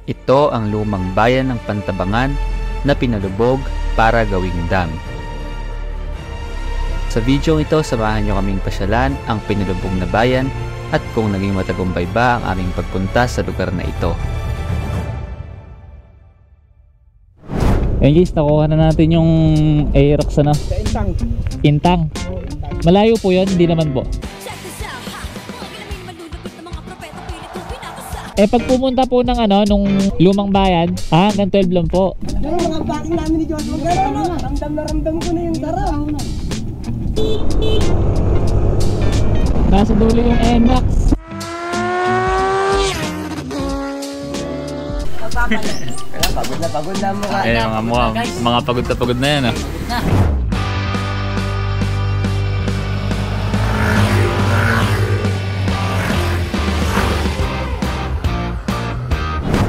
Ito ang lumang bayan ng Pantabangan na pinalubog para gawing dam. Sa video ito, samahan nyo kaming pasyalan ang pinalubog na bayan at kung naging matagumpay ba ang aming pagpunta sa lugar na ito. Ayun guys, nakuha na natin yung Aerox ano? Intang. Intang. Malayo po yun, hindi naman po. Pag pumunta po ng ano, nung lumang bayan, hanggang 12 lang po. Yung mga bating namin ni Joshua, gano'n, ramdam na ramdam ko na yung sarap. Nasa dulo yung NMAX. Pagod na mukha. Mga pagod na pagod na yan ah.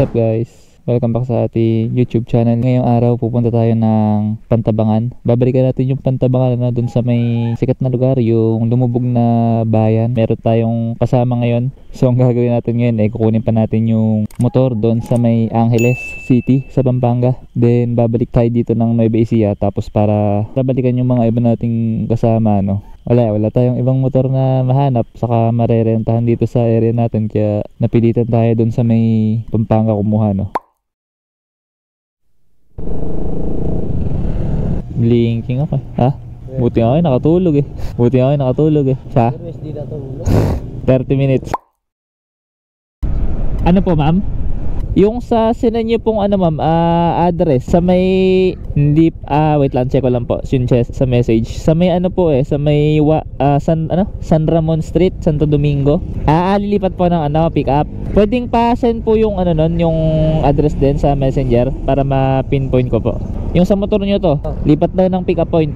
What's up guys? Welcome back sa ating YouTube channel. Ngayong araw pupunta tayo ng Pantabangan. Babalikan natin yung Pantabangan na dun sa may sikat na lugar, yung lumubog na bayan. Meron tayong kasama ngayon. So ang gagawin natin ngayon kukunin pa natin yung motor doon sa may Angeles City sa Pampanga. Then babalik tayo dito ng Nueva Ecija tapos para balikan yung mga iba nating kasama no. Wala tayong ibang motor na mahanap saka marerentahan dito sa area natin kaya napilitan tayo doon sa may Pampanga kumuha no. Blinking ako ha? Buti ako nakatulog eh. Sa? 30 minutes. Ano po ma'am? Yung sa sinan nyo pong ano ma'am, address sa may hindi wait lang, check ko lang po sa message. Sa may ano po sa may San Ramon Street, Santo Domingo. Lilipat po ng pick up. Pwedeng pa-send po yung ano nun, yung address din sa Messenger para ma-pinpoint ko po. Yung sa motor nyo to, lipat daw ng pick up point.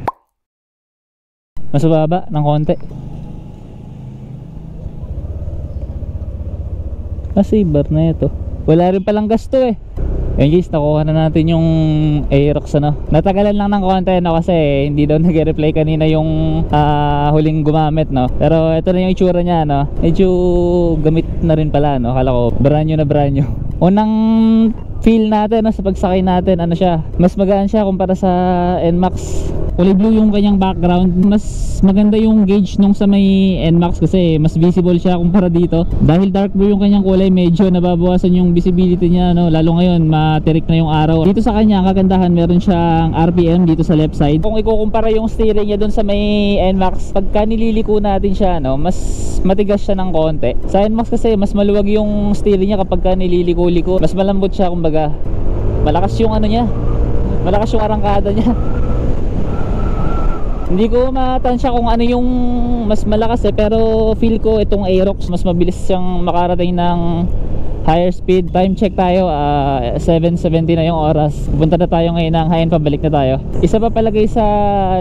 Mas baba ng konti. Saver na ito. Wala rin palang gasto eh. Ayun guys, nakuha na natin yung Aerox ano. Natagalan lang ng konti no kasi hindi daw nag-reply kanina yung huling gumamit no. Pero ito na yung itsura niya no. Medyo gamit na rin pala no. Akala ko brand new. Unang feel natin sa pagsakay natin ano siya. Mas magaan siya kumpara sa NMAX. Kulay blue yung kanyang background. Mas maganda yung gauge nung sa may NMAX kasi mas visible siya kumpara dito. Dahil dark blue yung kanyang kulay, medyo nababawasan yung visibility niya no? Lalo ngayon matirik na yung araw. Dito sa kanya ang kagandahan, meron siyang RPM dito sa left side. Kung ikukumpara yung steering niya dun sa may NMAX, pagka nililiko natin siya no, mas matigas siya ng konti. Sa NMAX kasi mas maluwag yung steering niya kapag nililiko-liko. Mas malambot siya kumbaga. Malakas yung ano niya. Malakas yung arangkada niya. Hindi ko matansya kung ano yung mas malakas pero feel ko itong Aerox mas mabilis siyang makarating ng higher speed. Time check tayo, 7:70 na yung oras. Pupunta na tayo ngayon ng Hain, pabalik na tayo. Isa pa palagay sa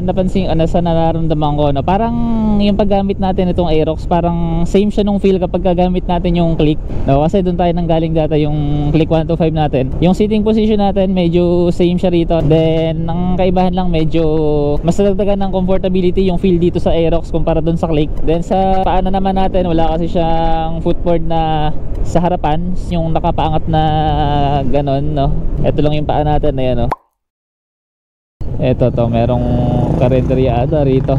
napansin sa nararamdaman ko no, parang yung paggamit natin itong Aerox parang same siya nung feel kapag gagamit natin yung click no, kasi doon tayo nanggaling data yung click 125 natin. Yung sitting position natin medyo same siya rito. Then ang kaibahan lang medyo mas nadagdagan ng comfortability yung feel dito sa Aerox kumpara doon sa click. Then sa paanan naman natin wala kasi siyang footboard na sa harapan, yung nakapaangat na ganon no. Ito lang yung paa natin na yan no. Ito merong karinderya ata rito.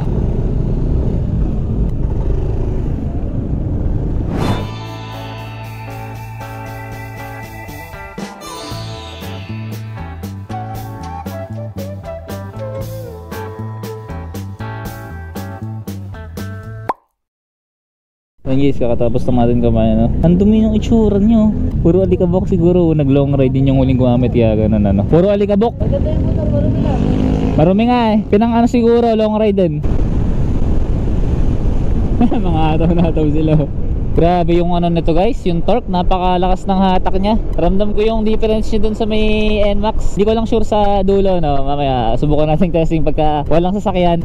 Guys, kakatapos na natin kumain no? Ang dumi ng itsura nyo. Puro alikabok siguro. Nag long ride din yung huling gumamit ya ganun ano. Puro alikabok. Marumi nga pinang ano siguro long ride din. Mga ataw sila. Grabe yung ano nito guys, yung torque, napakalakas ng hatak niya. Ramdam ko yung difference niya dun sa may NMAX. Hindi ko lang sure sa dulo no. Mamaya subukan natin testing pagka walang sasakyan.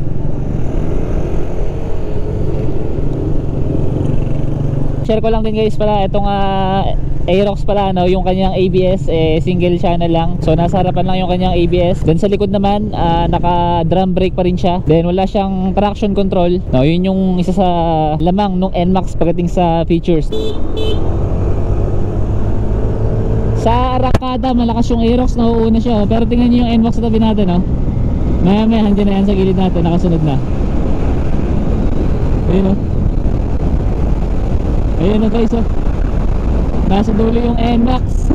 Share ko lang din guys pala itong Aerox pala no, yung kanyang ABS single channel lang. So nasa harapan lang yung kanyang ABS. Then sa likod naman naka drum brake pa rin siya. Then wala siyang traction control. No, yun yung isa sa lamang nung NMAX pagdating sa features. Sa Arangkada, malakas yung Aerox, nauuna siya. Pero tingnan nyo yung NMAX sa tabi natin, oh. Maya maya, handyan na yan sa gilid natin, nakasunod na. Ayun, oh. Ayun, oh guys, oh. Nasa dulo yung NMAX.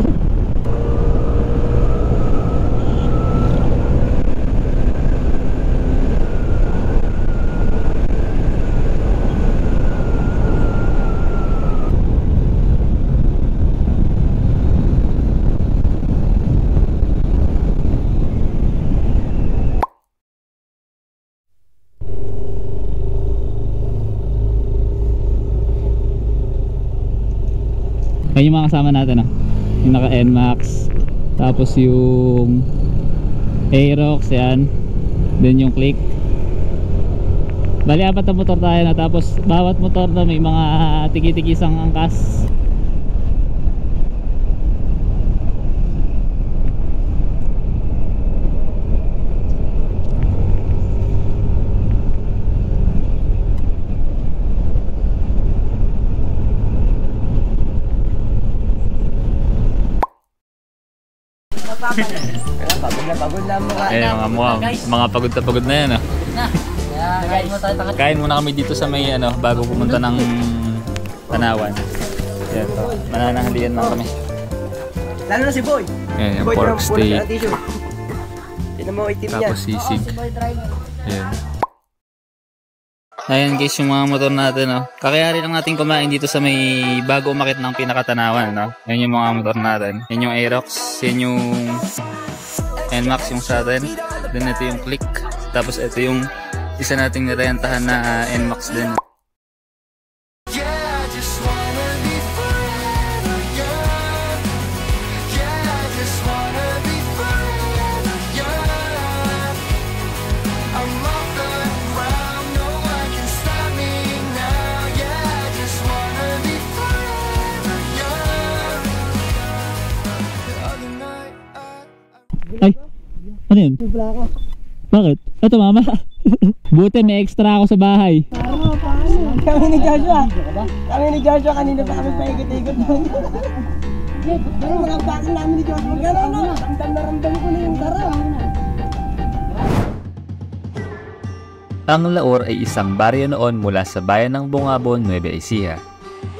Ayun yung mga kasama natin, oh. Yung naka NMAX, tapos yung Aerox, yan. Then yung Click. Bali 4 na motor tayo na, tapos bawat motor na may mga tiki-tikisang angkas. Pagod na mukha. Ayan, mga pagod na pagod na yan, oh. Kain mo tayo. Kain muna kami dito sa may ano, bago pumunta ng Tanawan. Yan, to. Mananahalian lang kami. Lalo na si Boy. Ayan, yung Boy, pork steak. Tinan mo itim yan. Tapos sisig. Ayan. Ayan guys, yung mga motor natin, no. Kakayari lang natin kumain dito sa may bago umakit ng pinakatanawan, no. Ayan yung mga motor natin. Yan yung Aerox, yan yung NMAX yung sa atin. Then ito yung Click. Tapos ito yung isa nating nirentahan na NMAX din. Ay, ano yun? Tubla ka. Bakit? Ito mama. Buti may extra ako sa bahay. Paano? Kami ni Joshua kanina pa kami paikot-ikot doon. Pero mga bakit namin ni Joshua gano'n, no? Ramdam ko na yung tara. Ang Laor ay isang baryo noon mula sa bayan ng Bungabon, Nueva Ecija.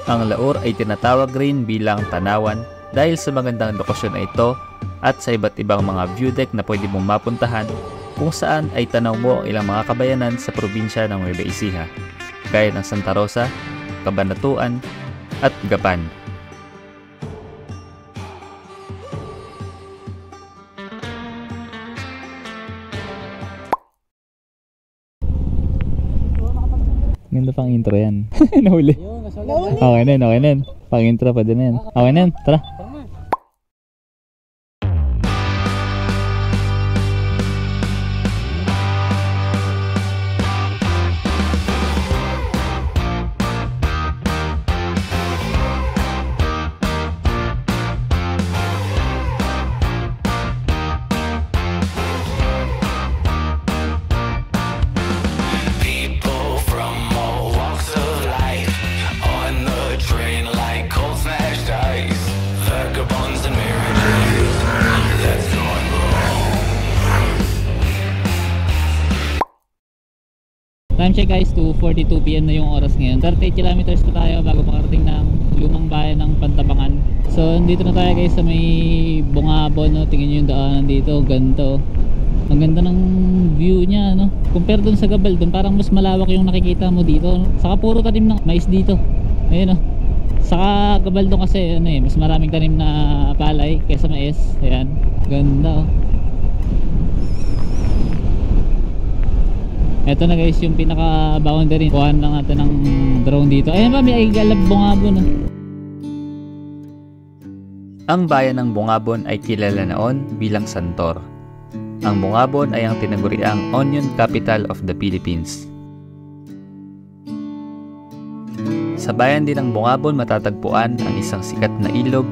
Ang Laor ay tinatawag rin bilang Tanawan dahil sa magandang lokasyon na ito at sa iba't ibang mga view deck na pwede mong mapuntahan kung saan ay tanaw mo ang ilang mga kabayanan sa probinsya ng Nueva Ecija, gaya ng Santa Rosa, Cabanatuan at Gapan. Ganda pang intro yan. Nahuli. Okay na yun. Pang intro pa din yan. Okay na yun, tara. Time check guys, 2:42 PM na yung oras ngayon. 38 kilometers pa tayo bago makarating ng lumang bayan ng Pantabangan. So dito na tayo guys sa may Bungabon, no? Tingnan nyo yung daanan dito, ganito. Ang ganda ng view niya, no? Compare dun sa Gabaldon, parang mas malawak yung nakikita mo dito, no? Saka puro tanim ng mais dito. Ayun, no? Saka Gabaldon kasi ano, mas maraming tanim na palay kaysa mais. Ayan, ganda, oh. Ito na guys yung pinaka boundary. Kuhaan lang natin ng drone dito. Ayan ba, may Galab Bungabon, no? Ang bayan ng Bungabon ay kilala noon bilang Santor. Ang Bungabon ay ang tinaguriang onion capital of the Philippines. Sa bayan din ng Bungabon matatagpuan ang isang sikat na ilog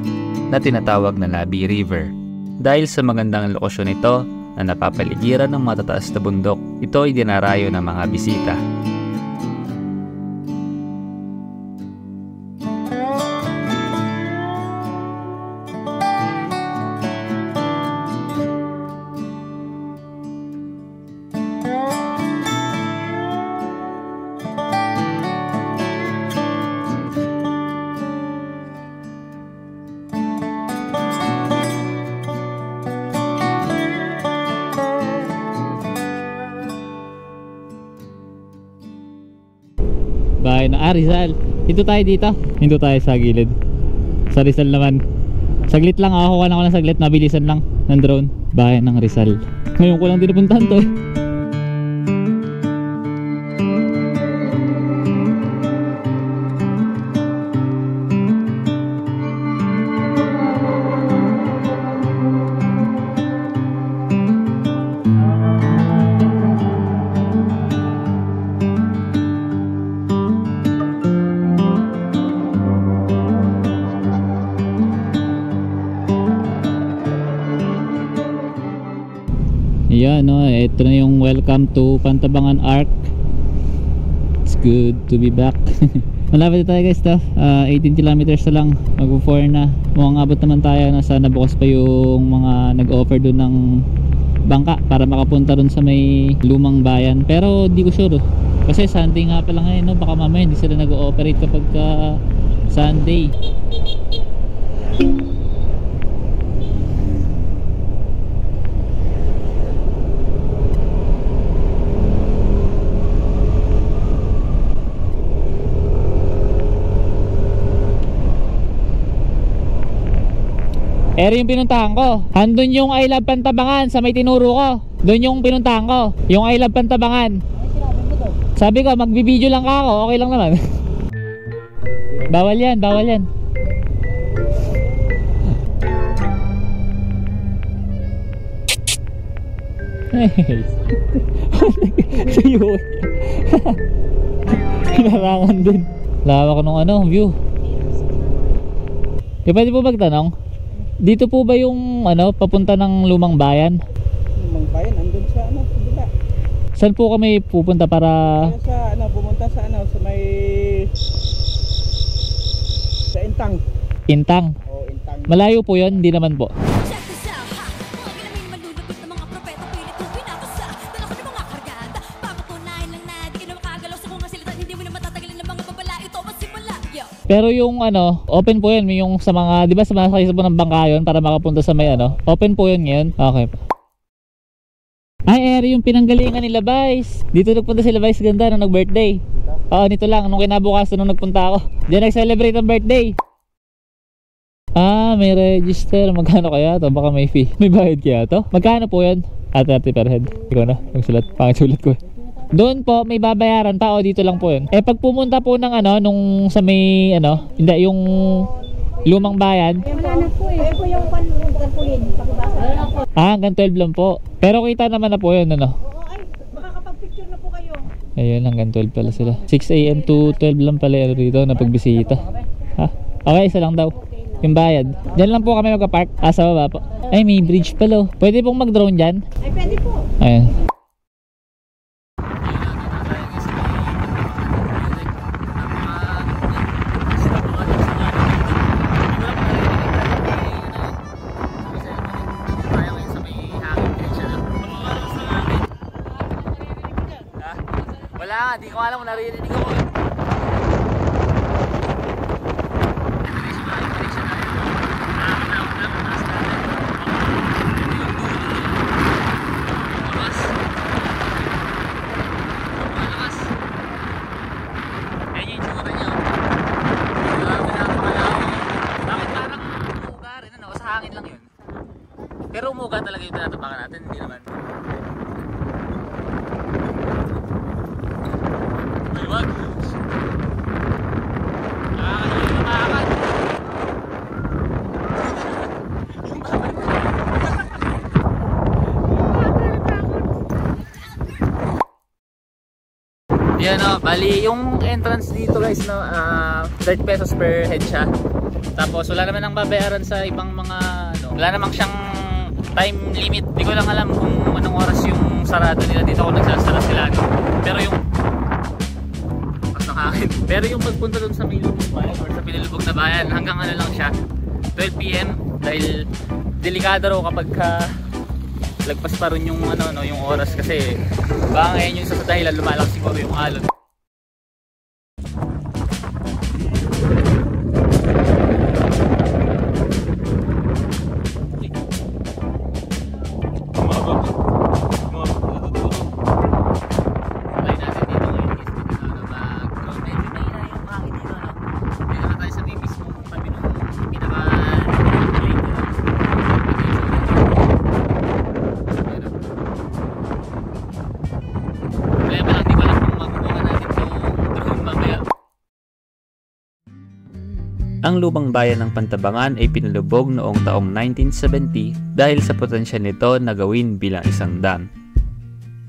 na tinatawag na Labi River. Dahil sa magandang lokasyon nito na napapaligiran ng matataas na bundok, ito ay dinarayo ng mga bisita. Rizal. Dito tayo dito. Dito tayo sa gilid. Sa Rizal naman. Saglit lang ako, kuha na ako ng saglit, mabilisan lang ng drone. Bayan ng Rizal. Ngayon ko lang dinapuntahan to eh. Yan, no, ito na yung welcome to Pantabangan Arc. It's good to be back. Malapit na tayo guys, 18 kilometers na lang, mag-4 na. Mukhang abot naman tayo na sana bukas pa yung mga nag-offer doon ng bangka para makapunta ron sa may lumang bayan. Pero di ko sure kasi Sunday nga pala ngayon, no? Baka mamaya hindi sila nag-ooperate kapag Sunday. Ere yung pinuntahan ko. Andun yung I Love Pantabangan sa may tinuro ko. Doon yung pinuntahan ko. Yung I Love Pantabangan. Sabi ko magbibideo lang ka ako. Okay lang naman. Bawal yan, bawal yan. Sayo. Hinarangan dun. Lawak ko nung view. Pwede po magtanong? Dito po ba yung papunta ng lumang bayan? Lumang bayan, andun sa diba? Saan po kami pupunta para Sa pumunta sa sa may sa Intang. Intang? Oh, Intang. Malayo po yun? Hindi naman po. Check this out, ha! Mga ginaming malulupit ng mga propeta, pilit kong pinapasa. Dala ko ng mga kargada, papatunayan lang na di ka na makagalaw sa kung silita. Hindi mo na matatagalin ng mga babala, ito masimula, yo! Pero yung open po yun, yung sa mga, di ba sa mga sakisa po ng bangka yun para makapunta sa may open po yun ngayon? Okay. Ay, ere yung pinanggalingan nila Vice. Dito nagpunta sila Vice ganda nung nag-birthday. Oo, nito lang, nung kinabukasan nung nagpunta ako. Diyan nag-celebrate ang birthday. Ah, may register. Magkano kaya to? Baka may fee. May bayad kaya to? Magkano po yun? 30 per head. Ikaw na, magsulat. Pangisulat ko. Doon po, may babayaran pa o dito lang po yun. Eh, pag pumunta po ng nung sa may, hindi, yung lumang bayan. Wala na po eh. Ayun po yung pulin. Ah, hanggang 12 lang po. Pero kita naman na po yun, Oo, ay, makakapag-picture na po kayo. Ayun, hanggang 12 pala sila. 6 AM to 12 lang pala rito na pagbisita. Ha? Okay, isa lang daw. Yung bayad. Diyan lang po kami magka-park. Sa baba po. Ay, may bridge pala. Pwede pong mag-drone dyan? Ay, pwede po. Ayun. Wala nga, di ko alam kung naririnig ako. Pero umuga talaga yung tinatapakan natin, hindi naman. Wag. Yung makakan. Yan bali yung entrance dito guys 30 pesos per head siya. Tapos wala naman ang babayaran sa ibang mga wala namang siyang time limit. Di ko lang alam kung anong oras yung sarado nila dito kung nagsasara sila Pero yung Pero yung pagpunta doon sa may lubog bayan or sa pinalubog na bayan, hanggang lang siya 12 PM dahil delikado raw kapag lagpas pa rin yung yung oras kasi baka ngayon yung sa dahilan lumalakas siguro yung alon. Medyo mahina yung Ang lumang bayan ng Pantabangan ay pinalubog noong taong 1970 dahil sa potensyal nito na gawin bilang isang dam.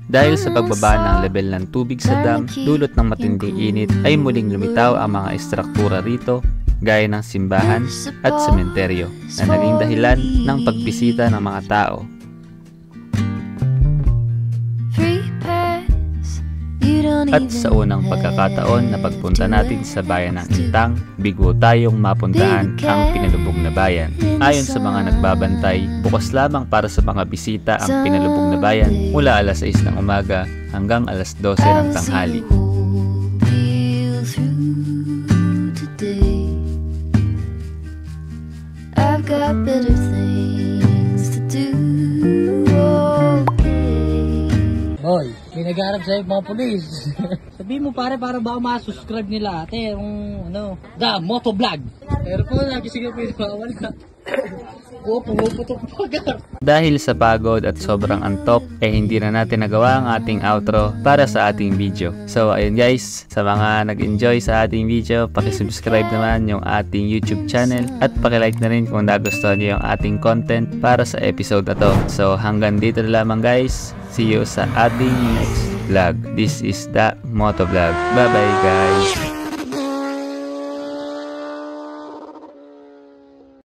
Dahil sa pagbaba ng level ng tubig sa dam, dulot ng matinding init ay muling lumitaw ang mga estruktura rito gaya ng simbahan at sementeryo na naging dahilan ng pagbisita ng mga tao. At sa unang pagkakataon na pagpunta natin sa bayan ng Intang, bigo tayong mapuntahan ang pinalubog na bayan. Ayon sa mga nagbabantay, bukas lamang para sa mga bisita ang pinalubog na bayan mula alas 6 ng umaga hanggang alas 12 ng tanghali. I've got better things to do. Hoy, may nag-aarap sa'yo mga polis. Sabihin mo pare, para ba ma-subscribe nila ate yung The Motovlog. Pero po, nagising ako yung bawal ka. Oo, pumuputok po agad. Dahil sa pagod at sobrang antok, hindi na natin nagawa ang ating outro para sa ating video. So ayun guys, sa mga nag-enjoy sa ating video, pakisubscribe naman yung ating YouTube channel at pakilike na rin kung nagustuhan nyo yung ating content para sa episode na to. So hanggang dito na lamang guys. See you sa ating next vlog. This is The Motovlog. Bye bye guys!